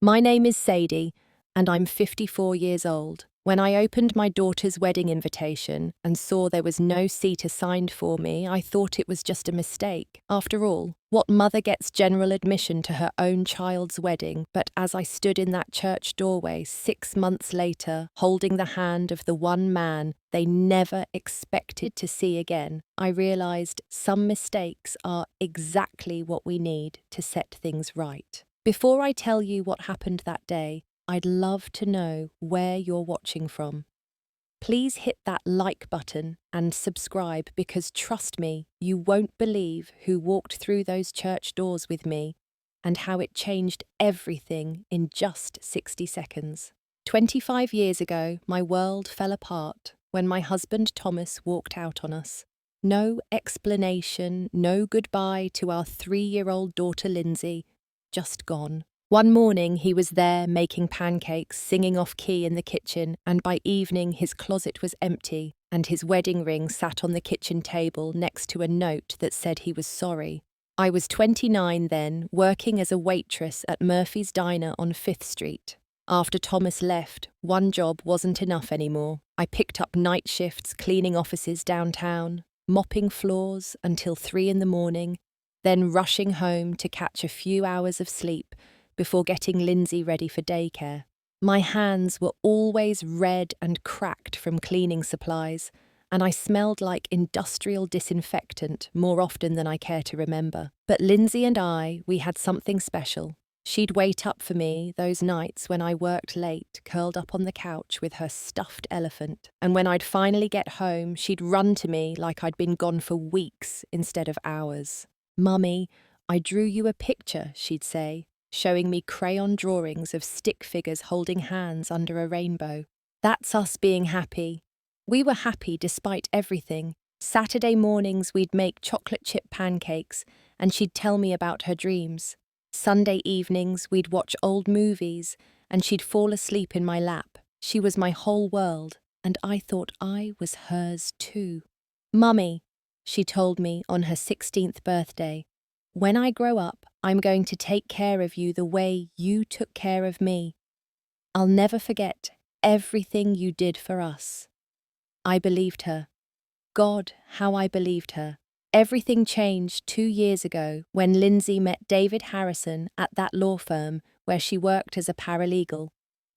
My name is Sadie, and I'm 54 years old. When I opened my daughter's wedding invitation and saw there was no seat assigned for me, I thought it was just a mistake. After all, what mother gets general admission to her own child's wedding? But as I stood in that church doorway 6 months later, holding the hand of the one man they never expected to see again, I realized some mistakes are exactly what we need to set things right. Before I tell you what happened that day, I'd love to know where you're watching from. Please hit that like button and subscribe because trust me, you won't believe who walked through those church doors with me and how it changed everything in just 60 seconds. 25 years ago, my world fell apart when my husband Thomas walked out on us. No explanation, no goodbye to our 3-year-old daughter Lindsey, just gone. One morning he was there making pancakes, singing off key in the kitchen, and by evening his closet was empty and his wedding ring sat on the kitchen table next to a note that said he was sorry. I was 29 then, working as a waitress at Murphy's Diner on 5th Street. After Thomas left, one job wasn't enough anymore. I picked up night shifts cleaning offices downtown, mopping floors until 3 in the morning, then rushing home to catch a few hours of sleep before getting Lindsey ready for daycare. My hands were always red and cracked from cleaning supplies, and I smelled like industrial disinfectant more often than I care to remember. But Lindsey and we had something special. She'd wait up for me those nights when I worked late, curled up on the couch with her stuffed elephant. And when I'd finally get home, she'd run to me like I'd been gone for weeks instead of hours. "Mummy, I drew you a picture," she'd say, showing me crayon drawings of stick figures holding hands under a rainbow. That's us being happy. We were happy despite everything. Saturday mornings we'd make chocolate chip pancakes, and she'd tell me about her dreams. Sunday evenings we'd watch old movies, and she'd fall asleep in my lap. She was my whole world, and I thought I was hers too. "Mummy," she told me on her 16th birthday, "when I grow up, I'm going to take care of you the way you took care of me. I'll never forget everything you did for us." I believed her. God, how I believed her. Everything changed 2 years ago when Lindsey met David Harrison at that law firm where she worked as a paralegal.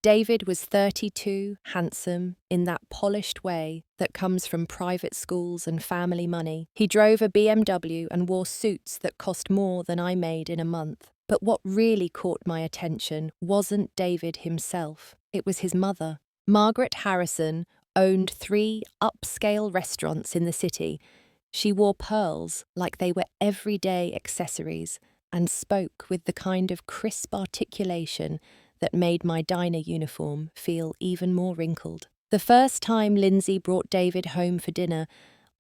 David was 32, handsome, in that polished way that comes from private schools and family money. He drove a BMW and wore suits that cost more than I made in a month. But what really caught my attention wasn't David himself. It was his mother. Margaret Harrison owned 3 upscale restaurants in the city. She wore pearls like they were everyday accessories and spoke with the kind of crisp articulation that made my diner uniform feel even more wrinkled. The first time Lindsey brought David home for dinner,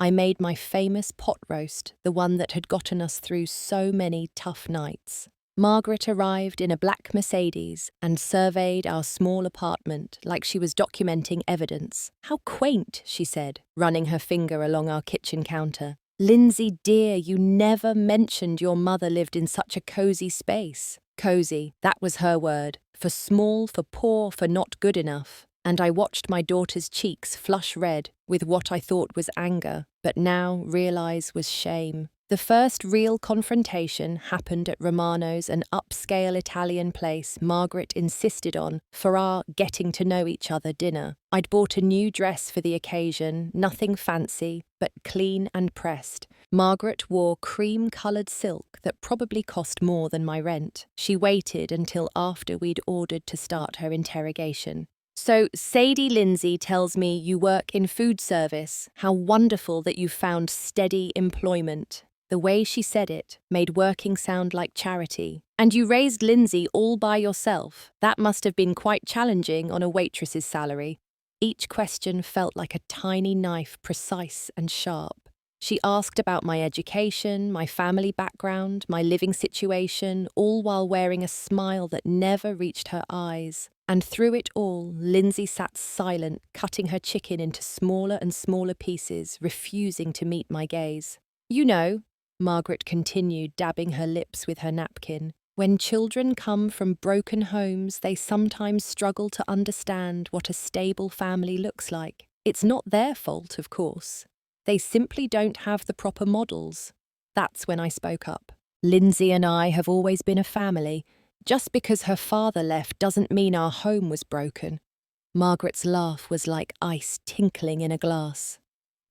I made my famous pot roast, the one that had gotten us through so many tough nights. Margaret arrived in a black Mercedes and surveyed our small apartment like she was documenting evidence. "How quaint," she said, running her finger along our kitchen counter. "Lindsey, dear, you never mentioned your mother lived in such a cozy space." Cozy, that was her word. For small, for poor, for not good enough. And I watched my daughter's cheeks flush red with what I thought was anger, but now realize was shame. The first real confrontation happened at Romano's, an upscale Italian place Margaret insisted on for our getting-to-know-each-other dinner. I'd bought a new dress for the occasion, nothing fancy, but clean and pressed. Margaret wore cream-coloured silk that probably cost more than my rent. She waited until after we'd ordered to start her interrogation. "So, Sadie Lindsey tells me you work in food service. How wonderful that you've found steady employment." The way she said it made working sound like charity. "And you raised Lindsey all by yourself. That must have been quite challenging on a waitress's salary." Each question felt like a tiny knife, precise and sharp. She asked about my education, my family background, my living situation, all while wearing a smile that never reached her eyes. And through it all, Lindsey sat silent, cutting her chicken into smaller and smaller pieces, refusing to meet my gaze. "You know," Margaret continued, dabbing her lips with her napkin, When children come from broken homes, they sometimes struggle to understand what a stable family looks like. It's not their fault, of course. They simply don't have the proper models. That's when I spoke up. Lindsey and I have always been a family. Just because her father left doesn't mean our home was broken. Margaret's laugh was like ice tinkling in a glass.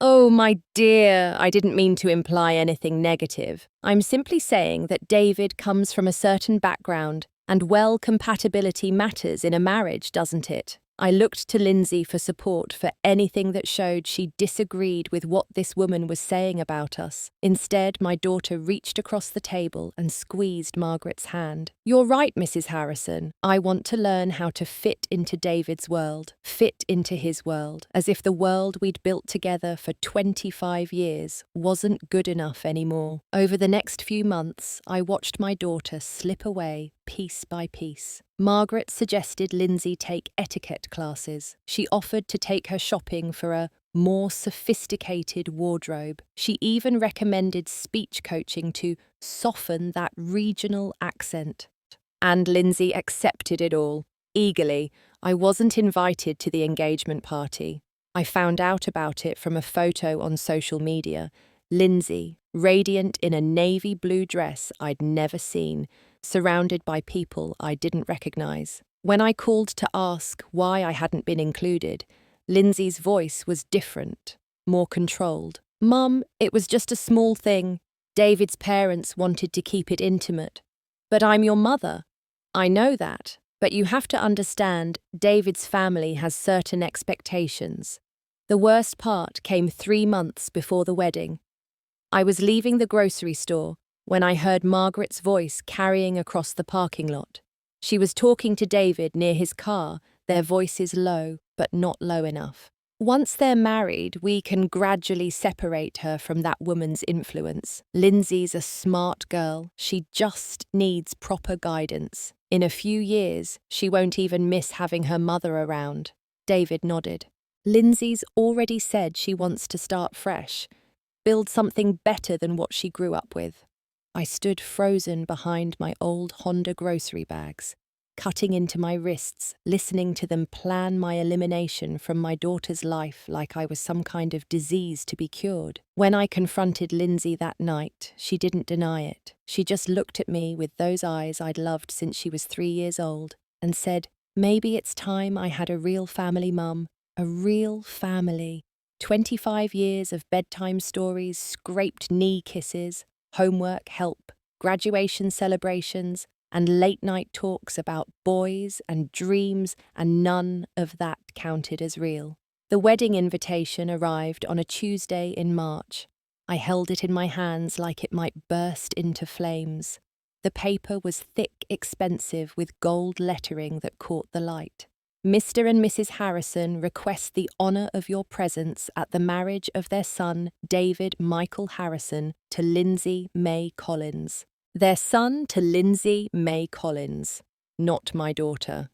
Oh, my dear, I didn't mean to imply anything negative. I'm simply saying that David comes from a certain background, and compatibility matters in a marriage, doesn't it? I looked to Lindsey for support for anything that showed she disagreed with what this woman was saying about us. Instead, my daughter reached across the table and squeezed Margaret's hand. You're right, Mrs. Harrison. I want to learn how to fit into David's world, fit into his world, as if the world we'd built together for 25 years wasn't good enough anymore. Over the next few months, I watched my daughter slip away piece by piece. Margaret suggested Lindsey take etiquette classes. She offered to take her shopping for a more sophisticated wardrobe. She even recommended speech coaching to soften that regional accent. And Lindsey accepted it all, eagerly. I wasn't invited to the engagement party. I found out about it from a photo on social media. Lindsey, radiant in a navy blue dress I'd never seen, surrounded by people I didn't recognize. When I called to ask why I hadn't been included, Lindsey's voice was different, more controlled. Mum, it was just a small thing. David's parents wanted to keep it intimate. But I'm your mother. I know that, but you have to understand David's family has certain expectations. The worst part came 3 months before the wedding. I was leaving the grocery store when I heard Margaret's voice carrying across the parking lot. She was talking to David near his car, their voices low, but not low enough. Once they're married, we can gradually separate her from that woman's influence. Lindsey's a smart girl. She just needs proper guidance. In a few years, she won't even miss having her mother around. David nodded. Lindsey's already said she wants to start fresh, build something better than what she grew up with. I stood frozen behind my old Honda grocery bags, cutting into my wrists, listening to them plan my elimination from my daughter's life like I was some kind of disease to be cured. When I confronted Lindsey that night, she didn't deny it. She just looked at me with those eyes I'd loved since she was 3 years old and said, maybe it's time I had a real family, Mum. A real family. 25 years of bedtime stories, scraped knee kisses, homework help, graduation celebrations, and late-night talks about boys and dreams, and none of that counted as real. The wedding invitation arrived on a Tuesday in March. I held it in my hands like it might burst into flames. The paper was thick, expensive, with gold lettering that caught the light. Mr. and Mrs. Harrison request the honour of your presence at the marriage of their son, David Michael Harrison, to Lindsey May Collins. Their son to Lindsey May Collins, not my daughter.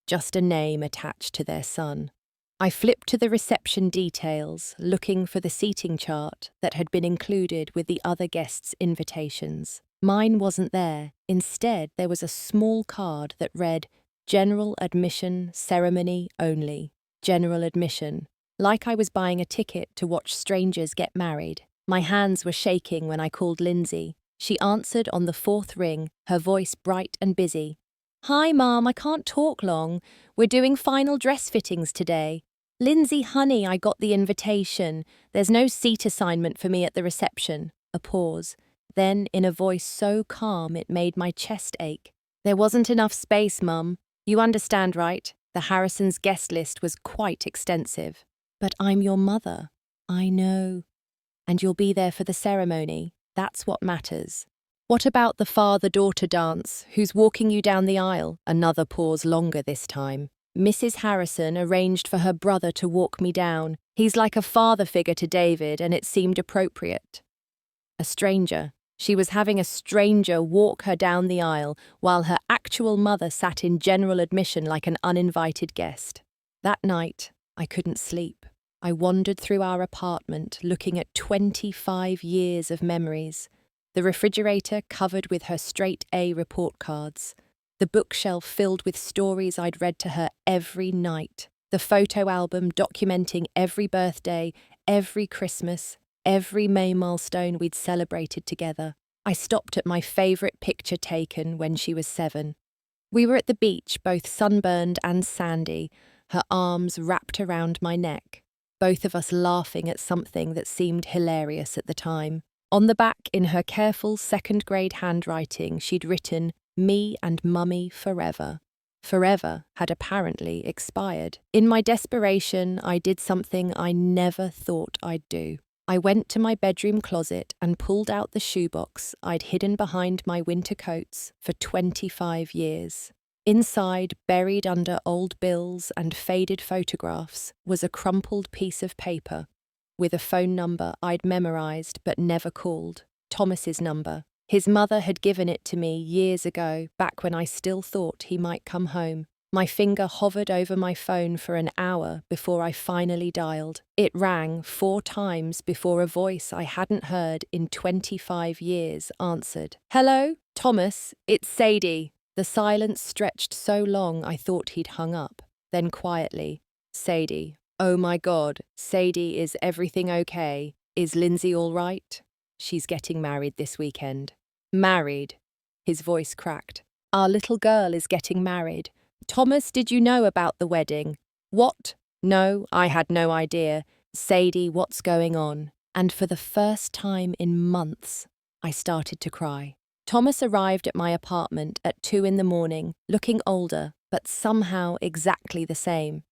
Just a name attached to their son. I flipped to the reception details, looking for the seating chart that had been included with the other guests' invitations. Mine wasn't there. Instead, there was a small card that read, General admission, ceremony only. General admission. Like I was buying a ticket to watch strangers get married. My hands were shaking when I called Lindsey. She answered on the 4th ring, her voice bright and busy. Hi, Mom, I can't talk long. We're doing final dress fittings today. Lindsey, honey, I got the invitation. There's no seat assignment for me at the reception. A pause. Then, in a voice so calm it made my chest ache. There wasn't enough space, Mum. You understand, right? The Harrisons' guest list was quite extensive. But I'm your mother. I know. And you'll be there for the ceremony. That's what matters. What about the father-daughter dance? Who's walking you down the aisle? Another pause longer this time. Mrs. Harrison arranged for her brother to walk me down. He's like a father figure to David, and it seemed appropriate. A stranger. She was having a stranger walk her down the aisle while her actual mother sat in general admission like an uninvited guest. That night, I couldn't sleep. I wandered through our apartment, looking at 25 years of memories. the refrigerator covered with her straight A report cards, the bookshelf filled with stories I'd read to her every night, the photo album documenting every birthday, every Christmas, every May milestone we'd celebrated together. I stopped at my favourite picture taken when she was 7. We were at the beach, both sunburned and sandy, her arms wrapped around my neck, both of us laughing at something that seemed hilarious at the time. On the back, in her careful second-grade handwriting, she'd written, "Me and Mummy forever." Forever had apparently expired. In my desperation, I did something I never thought I'd do. I went to my bedroom closet and pulled out the shoebox I'd hidden behind my winter coats for 25 years. Inside, buried under old bills and faded photographs, was a crumpled piece of paper with a phone number I'd memorized but never called, Thomas's number. His mother had given it to me years ago, back when I still thought he might come home. My finger hovered over my phone for an hour before I finally dialed. It rang 4 times before a voice I hadn't heard in 25 years answered. "Hello, Thomas, it's Sadie." The silence stretched so long I thought he'd hung up. Then quietly, "Sadie. Oh my God, Sadie, is everything okay? Is Lindsey all right? She's getting married this weekend." "Married?" His voice cracked. "Our little girl is getting married. Thomas, did you know about the wedding?" "What? No, I had no idea. Sadie, what's going on?" And for the first time in months, I started to cry. Thomas arrived at my apartment at 2 in the morning, looking older, but somehow exactly the same.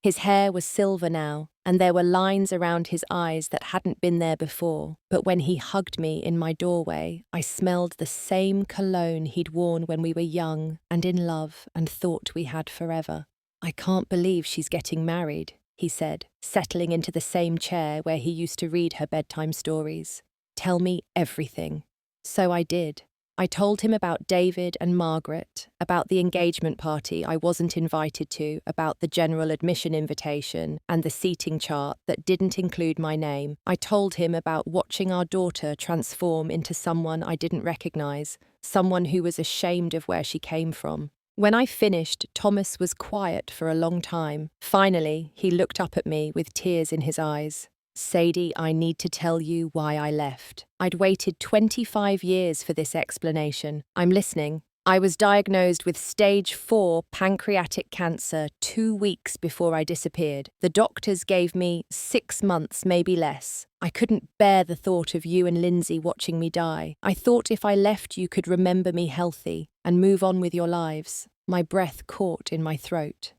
His hair was silver now, and there were lines around his eyes that hadn't been there before. But when he hugged me in my doorway, I smelled the same cologne he'd worn when we were young and in love and thought we had forever. "I can't believe she's getting married," he said, settling into the same chair where he used to read her bedtime stories. "Tell me everything." So I did. I told him about David and Margaret, about the engagement party I wasn't invited to, about the general admission invitation and the seating chart that didn't include my name. I told him about watching our daughter transform into someone I didn't recognize, someone who was ashamed of where she came from. When I finished, Thomas was quiet for a long time. Finally, he looked up at me with tears in his eyes. "Sadie, I need to tell you why I left. I'd waited 25 years for this explanation. I'm listening. I was diagnosed with stage 4 pancreatic cancer 2 weeks before I disappeared. The doctors gave me 6 months, maybe less. I couldn't bear the thought of you and Lindsey watching me die. I thought if I left you could remember me healthy and move on with your lives." My breath caught in my throat.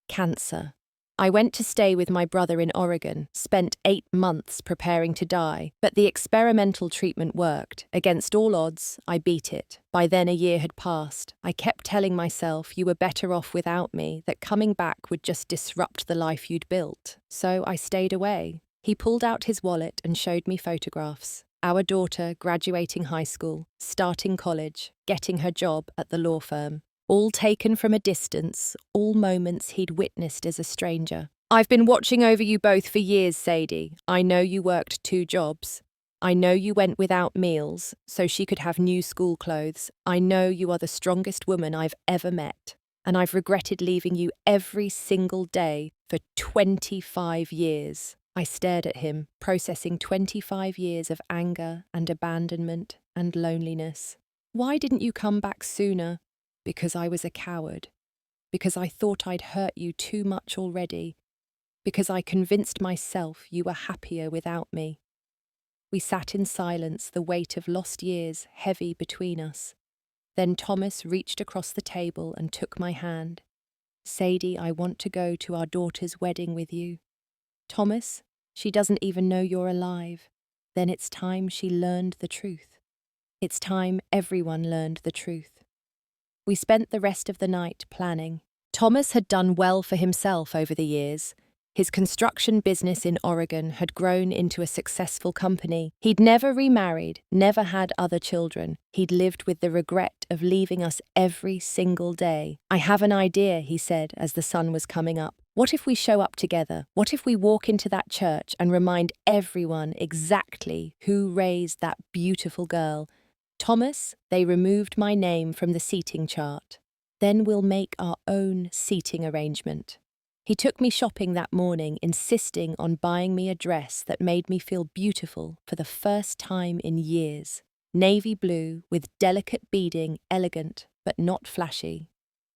Cancer. I went to stay with my brother in Oregon, spent 8 months preparing to die, but the experimental treatment worked. Against all odds, I beat it. By then a year had passed. I kept telling myself you were better off without me, that coming back would just disrupt the life you'd built. So I stayed away. He pulled out his wallet and showed me photographs. Our daughter graduating high school, starting college, getting her job at the law firm. All taken from a distance, all moments he'd witnessed as a stranger. "I've been watching over you both for years, Sadie. I know you worked 2 jobs. I know you went without meals so she could have new school clothes. I know you are the strongest woman I've ever met. And I've regretted leaving you every single day for 25 years. I stared at him, processing 25 years of anger and abandonment and loneliness. "Why didn't you come back sooner?" "Because I was a coward. Because I thought I'd hurt you too much already. Because I convinced myself you were happier without me." We sat in silence, the weight of lost years heavy between us. Then Thomas reached across the table and took my hand. "Sadie, I want to go to our daughter's wedding with you." "Thomas, she doesn't even know you're alive." Then it's time she learned the truth. It's time everyone learned the truth. We spent the rest of the night planning. Thomas had done well for himself over the years. His construction business in Oregon had grown into a successful company. He'd never remarried, never had other children. He'd lived with the regret of leaving us every single day. "I have an idea," he said as the sun was coming up. "What if we show up together? What if we walk into that church and remind everyone exactly who raised that beautiful girl Thomas, they removed my name from the seating chart. Then we'll make our own seating arrangement. He took me shopping that morning, insisting on buying me a dress that made me feel beautiful for the first time in years. Navy blue with delicate beading, elegant but not flashy.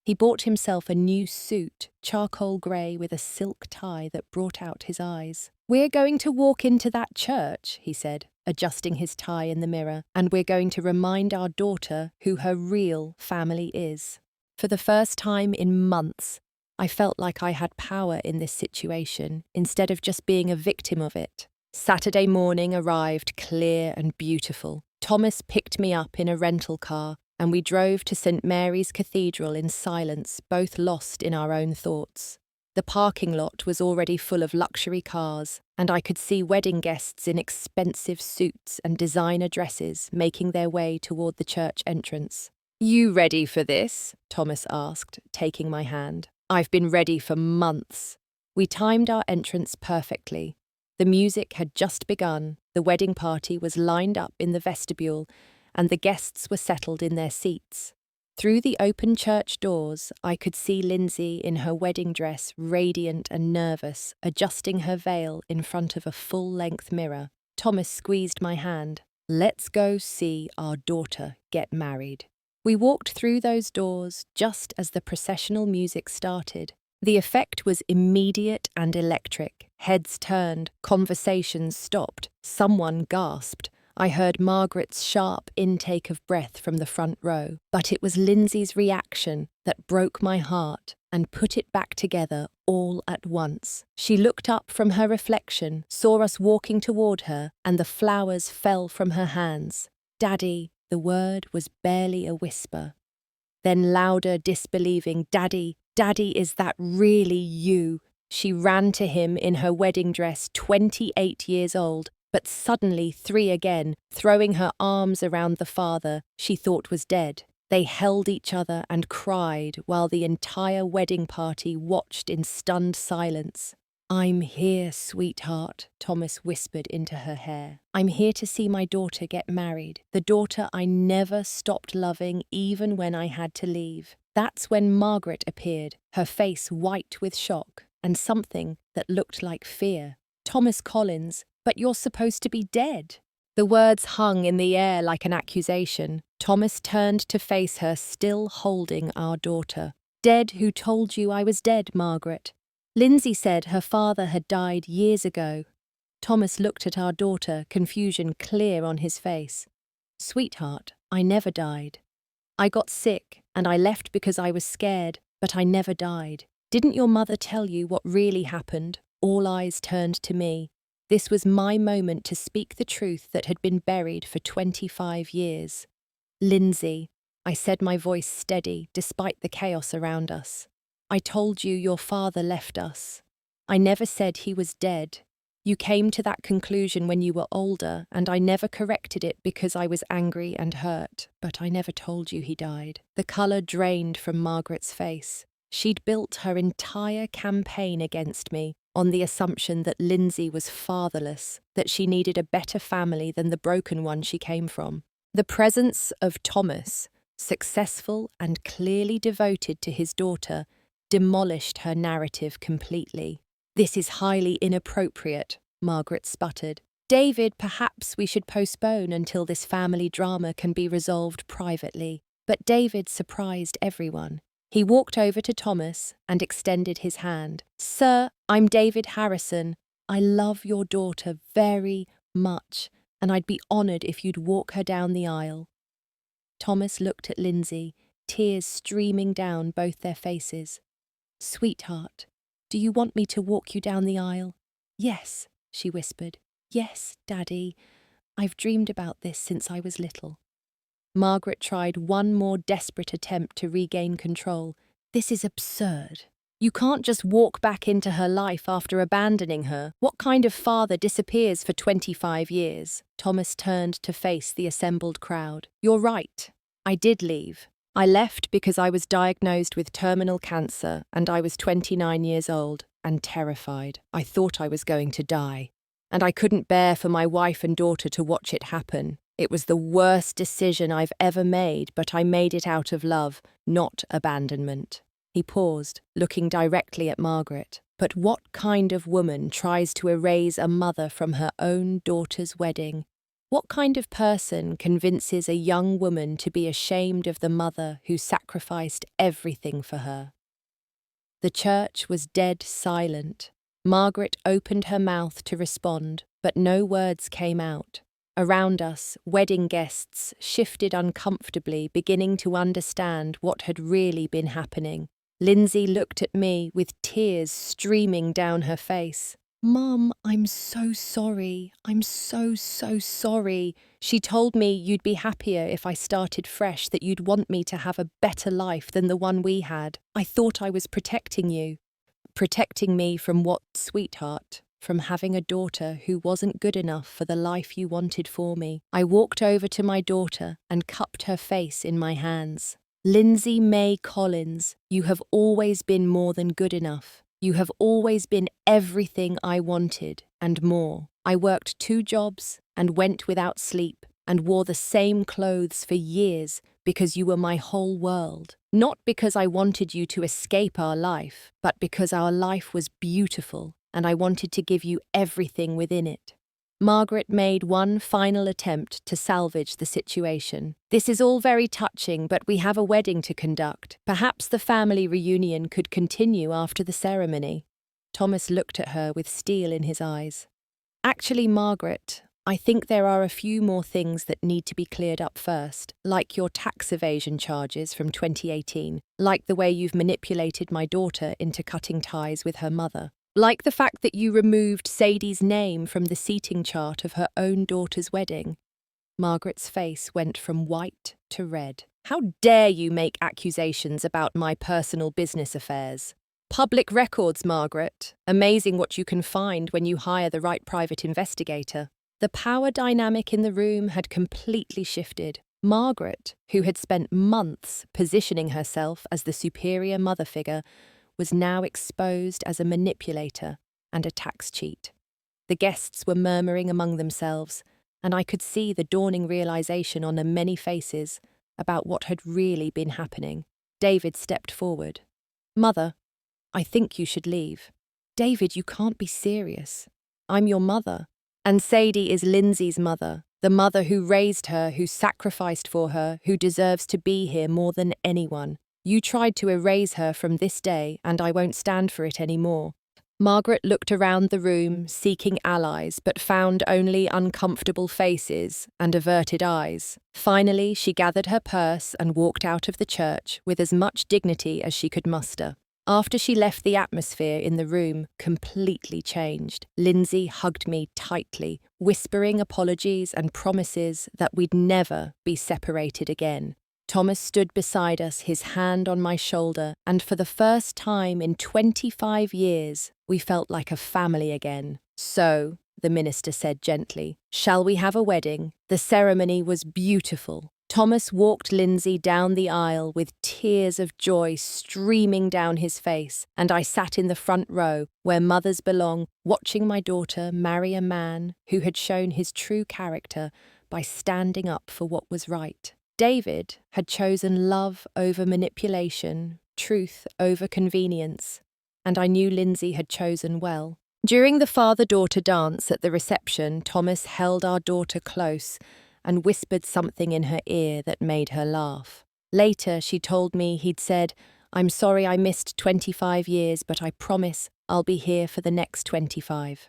He bought himself a new suit, charcoal grey with a silk tie that brought out his eyes. "We're going to walk into that church," he said, adjusting his tie in the mirror, "and we're going to remind our daughter who her real family is." For the first time in months, I felt like I had power in this situation, instead of just being a victim of it. Saturday morning arrived clear and beautiful. Thomas picked me up in a rental car, and we drove to St. Mary's Cathedral in silence, both lost in our own thoughts. The parking lot was already full of luxury cars, and I could see wedding guests in expensive suits and designer dresses making their way toward the church entrance. "You ready for this?" Thomas asked, taking my hand. "I've been ready for months." We timed our entrance perfectly. The music had just begun, the wedding party was lined up in the vestibule, and the guests were settled in their seats. Through the open church doors, I could see Lindsey in her wedding dress, radiant and nervous, adjusting her veil in front of a full-length mirror. Thomas squeezed my hand. "Let's go see our daughter get married." We walked through those doors just as the processional music started. The effect was immediate and electric. Heads turned, conversations stopped, someone gasped. I heard Margaret's sharp intake of breath from the front row, but it was Lindsey's reaction that broke my heart and put it back together all at once. She looked up from her reflection, saw us walking toward her, and the flowers fell from her hands. "Daddy," the word was barely a whisper. Then louder, disbelieving, "Daddy, Daddy, is that really you?" She ran to him in her wedding dress, 28 years old, but suddenly 3 again, throwing her arms around the father she thought was dead. They held each other and cried while the entire wedding party watched in stunned silence. "I'm here, sweetheart," Thomas whispered into her hair. "I'm here to see my daughter get married, the daughter I never stopped loving even when I had to leave." That's when Margaret appeared, her face white with shock, and something that looked like fear. "Thomas Collins, but you're supposed to be dead." The words hung in the air like an accusation. Thomas turned to face her, still holding our daughter. "Dead who told you I was dead, Margaret? Lindsey said her father had died years ago." Thomas looked at our daughter, confusion clear on his face. "Sweetheart, I never died. I got sick, and I left because I was scared, but I never died. Didn't your mother tell you what really happened?" All eyes turned to me. This was my moment to speak the truth that had been buried for 25 years. "Lindsey," I said, my voice steady, despite the chaos around us. "I told you your father left us. I never said he was dead. You came to that conclusion when you were older, and I never corrected it because I was angry and hurt, but I never told you he died." The colour drained from Margaret's face. She'd built her entire campaign against me on the assumption that Lindsey was fatherless, that she needed a better family than the broken one she came from. The presence of Thomas, successful and clearly devoted to his daughter, demolished her narrative completely. "This is highly inappropriate," Margaret sputtered. "David, perhaps we should postpone until this family drama can be resolved privately." But David surprised everyone. He walked over to Thomas and extended his hand. "Sir, I'm David Harrison. I love your daughter very much, and I'd be honoured if you'd walk her down the aisle." Thomas looked at Lindsey, tears streaming down both their faces. "Sweetheart, do you want me to walk you down the aisle?" "Yes," she whispered. "Yes, Daddy. I've dreamed about this since I was little." Margaret tried one more desperate attempt to regain control. "This is absurd. You can't just walk back into her life after abandoning her. What kind of father disappears for 25 years? Thomas turned to face the assembled crowd. "You're right. I did leave. I left because I was diagnosed with terminal cancer and I was 29 years old and terrified. I thought I was going to die. And I couldn't bear for my wife and daughter to watch it happen. It was the worst decision I've ever made, but I made it out of love, not abandonment. He paused, looking directly at Margaret. But what kind of woman tries to erase a mother from her own daughter's wedding? What kind of person convinces a young woman to be ashamed of the mother who sacrificed everything for her? The church was dead silent. Margaret opened her mouth to respond, but no words came out. Around us, wedding guests shifted uncomfortably, beginning to understand what had really been happening. Lindsey looked at me with tears streaming down her face. "Mum, I'm so sorry. I'm so sorry. She told me you'd be happier if I started fresh, that you'd want me to have a better life than the one we had. I thought I was protecting you." "Protecting me from what, sweetheart?" "From having a daughter who wasn't good enough for the life you wanted for me." I walked over to my daughter and cupped her face in my hands. "Lindsey May Collins, you have always been more than good enough. You have always been everything I wanted, and more. I worked 2 jobs and went without sleep and wore the same clothes for years because you were my whole world. Not because I wanted you to escape our life, but because our life was beautiful and I wanted to give you everything within it." Margaret made one final attempt to salvage the situation. "This is all very touching, but we have a wedding to conduct. Perhaps the family reunion could continue after the ceremony." Thomas looked at her with steel in his eyes. "Actually, Margaret, I think there are a few more things that need to be cleared up first, like your tax evasion charges from 2018, like the way you've manipulated my daughter into cutting ties with her mother. Like the fact that you removed Sadie's name from the seating chart of her own daughter's wedding." Margaret's face went from white to red. "How dare you make accusations about my personal business affairs?" "Public records, Margaret. Amazing what you can find when you hire the right private investigator." The power dynamic in the room had completely shifted. Margaret, who had spent months positioning herself as the superior mother figure, was now exposed as a manipulator and a tax cheat. The guests were murmuring among themselves, and I could see the dawning realization on their many faces about what had really been happening. David stepped forward. "Mother, I think you should leave." "David, you can't be serious. I'm your mother. And Sadie is Lindsey's mother, the mother who raised her, who sacrificed for her, who deserves to be here more than anyone. You tried to erase her from this day, and I won't stand for it anymore." Margaret looked around the room, seeking allies, but found only uncomfortable faces and averted eyes. Finally, she gathered her purse and walked out of the church with as much dignity as she could muster. After she left, the atmosphere in the room completely changed. Lindsey hugged me tightly, whispering apologies and promises that we'd never be separated again. Thomas stood beside us, his hand on my shoulder, and for the first time in 25 years, we felt like a family again. "So," the minister said gently, "shall we have a wedding?" The ceremony was beautiful. Thomas walked Lindsey down the aisle with tears of joy streaming down his face, and I sat in the front row, where mothers belong, watching my daughter marry a man who had shown his true character by standing up for what was right. David had chosen love over manipulation, truth over convenience, and I knew Lindsey had chosen well. During the father-daughter dance at the reception, Thomas held our daughter close and whispered something in her ear that made her laugh. Later, she told me he'd said, "I'm sorry I missed 25 years, but I promise I'll be here for the next 25.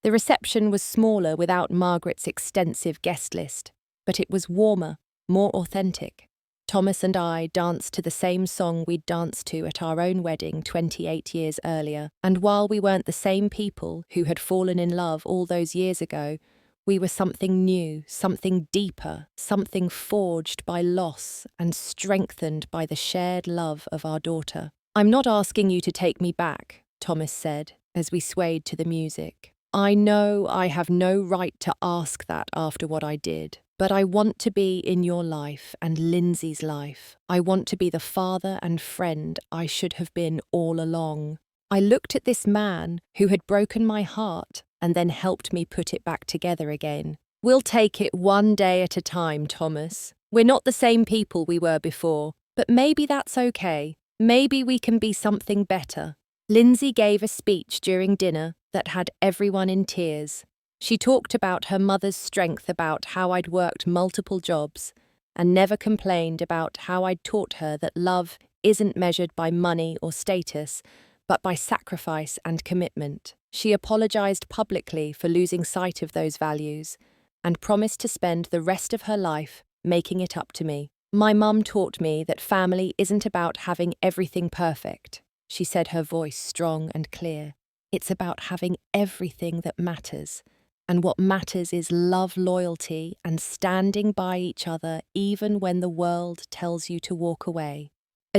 The reception was smaller without Margaret's extensive guest list, but it was warmer, more authentic. Thomas and I danced to the same song we'd danced to at our own wedding 28 years earlier, and while we weren't the same people who had fallen in love all those years ago, we were something new, something deeper, something forged by loss and strengthened by the shared love of our daughter. "I'm not asking you to take me back," Thomas said as we swayed to the music. "I know I have no right to ask that after what I did. But I want to be in your life and Lindsey's life. I want to be the father and friend I should have been all along." I looked at this man who had broken my heart and then helped me put it back together again. We'll take it one day at a time, Thomas. We're not the same people we were before, but maybe that's okay. Maybe we can be something better. Lindsey gave a speech during dinner that had everyone in tears. She talked about her mother's strength, about how I'd worked multiple jobs, and never complained about how I'd taught her that love isn't measured by money or status, but by sacrifice and commitment. She apologized publicly for losing sight of those values and promised to spend the rest of her life making it up to me. My mum taught me that family isn't about having everything perfect. She said, her voice strong and clear. It's about having everything that matters. And what matters is love, loyalty, and standing by each other even when the world tells you to walk away.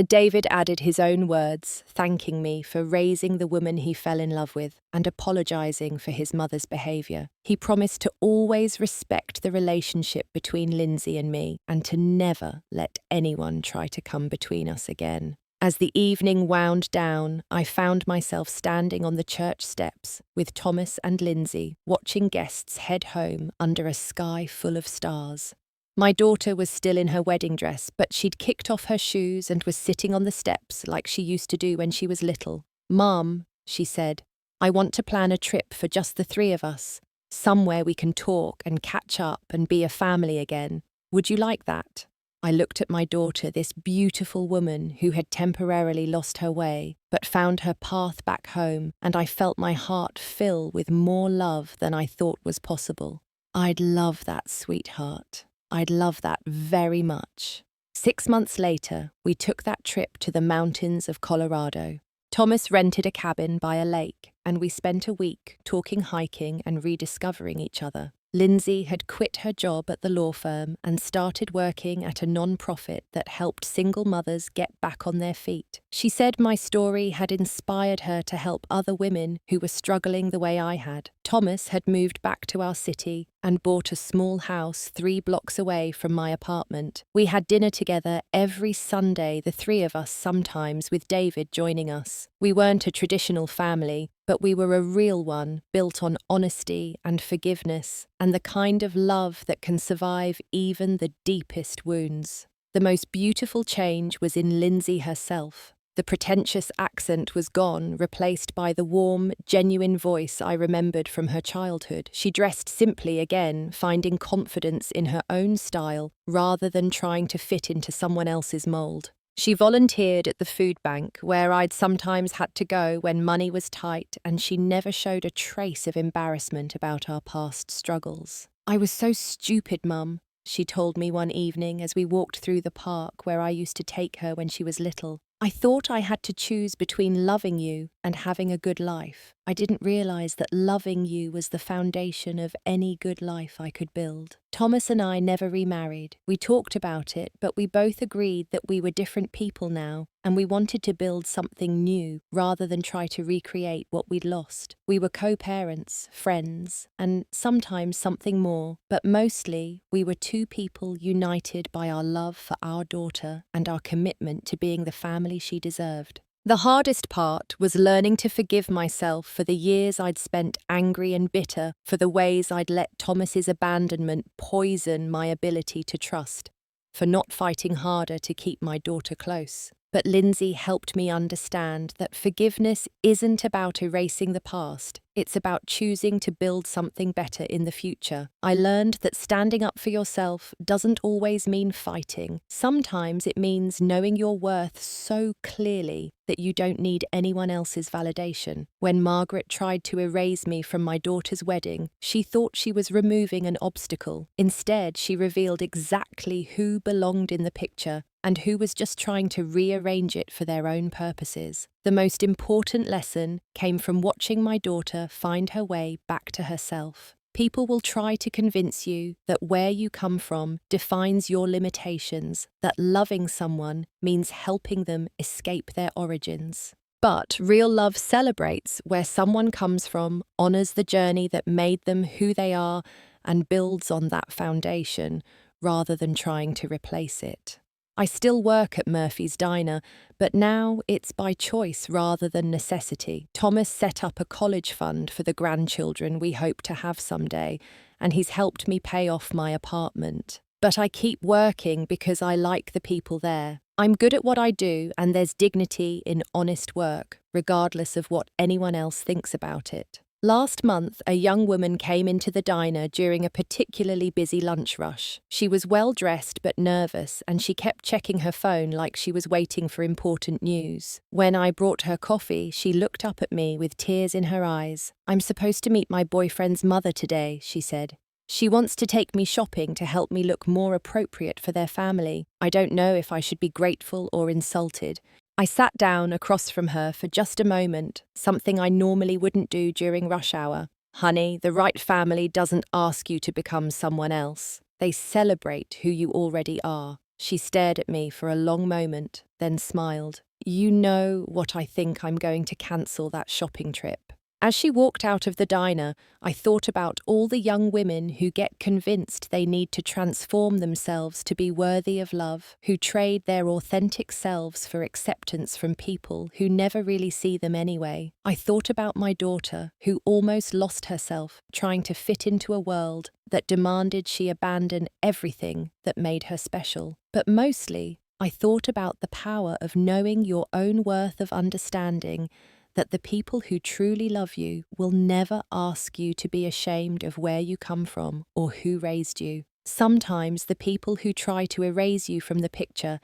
David added his own words, thanking me for raising the woman he fell in love with and apologizing for his mother's behavior. He promised to always respect the relationship between Lindsey and me and to never let anyone try to come between us again. As the evening wound down, I found myself standing on the church steps with Thomas and Lindsey, watching guests head home under a sky full of stars. My daughter was still in her wedding dress, but she'd kicked off her shoes and was sitting on the steps like she used to do when she was little. "Mom," she said, "I want to plan a trip for just the three of us, somewhere we can talk and catch up and be a family again. Would you like that?" I looked at my daughter, this beautiful woman who had temporarily lost her way, but found her path back home, and I felt my heart fill with more love than I thought was possible. I'd love that, sweetheart. I'd love that very much. 6 months later, we took that trip to the mountains of Colorado. Thomas rented a cabin by a lake, and we spent a week talking, hiking, and rediscovering each other. Lindsey had quit her job at the law firm and started working at a non-profit that helped single mothers get back on their feet. She said my story had inspired her to help other women who were struggling the way I had. Thomas had moved back to our city and bought a small house 3 blocks away from my apartment. We had dinner together every Sunday, the three of us, sometimes with David joining us. We weren't a traditional family, but we were a real one, built on honesty and forgiveness, and the kind of love that can survive even the deepest wounds. The most beautiful change was in Lindsey herself. The pretentious accent was gone, replaced by the warm, genuine voice I remembered from her childhood. She dressed simply again, finding confidence in her own style rather than trying to fit into someone else's mold. She volunteered at the food bank, where I'd sometimes had to go when money was tight, and she never showed a trace of embarrassment about our past struggles. "I was so stupid, Mum," she told me one evening as we walked through the park where I used to take her when she was little. "I thought I had to choose between loving you and having a good life. I didn't realize that loving you was the foundation of any good life I could build." Thomas and I never remarried. We talked about it, but we both agreed that we were different people now, and we wanted to build something new rather than try to recreate what we'd lost. We were co-parents, friends, and sometimes something more, but mostly we were two people united by our love for our daughter and our commitment to being the family she deserved. The hardest part was learning to forgive myself for the years I'd spent angry and bitter for the ways I'd let Thomas's abandonment poison my ability to trust, for not fighting harder to keep my daughter close. But Lindsey helped me understand that forgiveness isn't about erasing the past, it's about choosing to build something better in the future. I learned that standing up for yourself doesn't always mean fighting. Sometimes it means knowing your worth so clearly that you don't need anyone else's validation. When Margaret tried to erase me from my daughter's wedding, she thought she was removing an obstacle. Instead, she revealed exactly who belonged in the picture and who was just trying to rearrange it for their own purposes. The most important lesson came from watching my daughter find her way back to herself. People will try to convince you that where you come from defines your limitations, that loving someone means helping them escape their origins. But real love celebrates where someone comes from, honors the journey that made them who they are, and builds on that foundation rather than trying to replace it. I still work at Murphy's Diner, but now it's by choice rather than necessity. Thomas set up a college fund for the grandchildren we hope to have someday, and he's helped me pay off my apartment. But I keep working because I like the people there. I'm good at what I do, and there's dignity in honest work, regardless of what anyone else thinks about it. Last month, a young woman came into the diner during a particularly busy lunch rush. She was well dressed but nervous, and she kept checking her phone like she was waiting for important news. When I brought her coffee, she looked up at me with tears in her eyes. "I'm supposed to meet my boyfriend's mother today," she said. "She wants to take me shopping to help me look more appropriate for their family. I don't know if I should be grateful or insulted." I sat down across from her for just a moment, something I normally wouldn't do during rush hour. "Honey, the right family doesn't ask you to become someone else. They celebrate who you already are." She stared at me for a long moment, then smiled. "You know what I think I'm going to cancel that shopping trip." As she walked out of the diner, I thought about all the young women who get convinced they need to transform themselves to be worthy of love, who trade their authentic selves for acceptance from people who never really see them anyway. I thought about my daughter, who almost lost herself trying to fit into a world that demanded she abandon everything that made her special. But mostly, I thought about the power of knowing your own worth of understanding that the people who truly love you will never ask you to be ashamed of where you come from or who raised you. Sometimes the people who try to erase you from the picture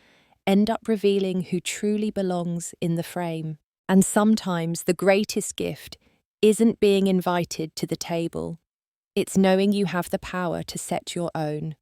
end up revealing who truly belongs in the frame. And sometimes the greatest gift isn't being invited to the table. It's knowing you have the power to set your own.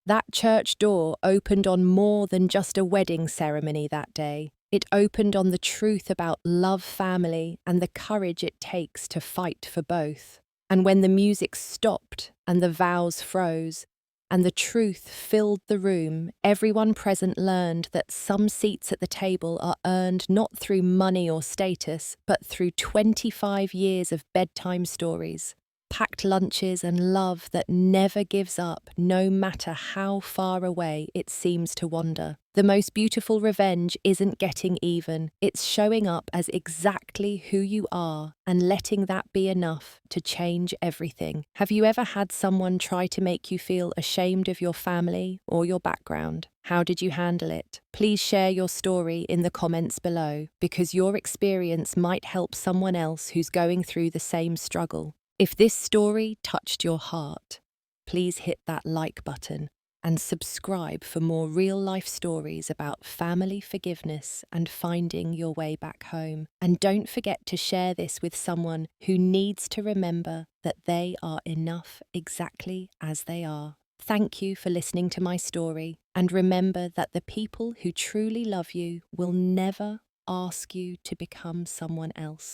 That church door opened on more than just a wedding ceremony that day. It opened on the truth about love, family, and the courage it takes to fight for both. And when the music stopped and the vows froze, and the truth filled the room, everyone present learned that some seats at the table are earned not through money or status, but through 25 years of bedtime stories, packed lunches, and love that never gives up, no matter how far away it seems to wander. The most beautiful revenge isn't getting even, it's showing up as exactly who you are and letting that be enough to change everything. Have you ever had someone try to make you feel ashamed of your family or your background? How did you handle it? Please share your story in the comments below, because your experience might help someone else who's going through the same struggle. If this story touched your heart, please hit that like button and subscribe for more real-life stories about family forgiveness and finding your way back home. And don't forget to share this with someone who needs to remember that they are enough exactly as they are. Thank you for listening to my story, and remember that the people who truly love you will never ask you to become someone else.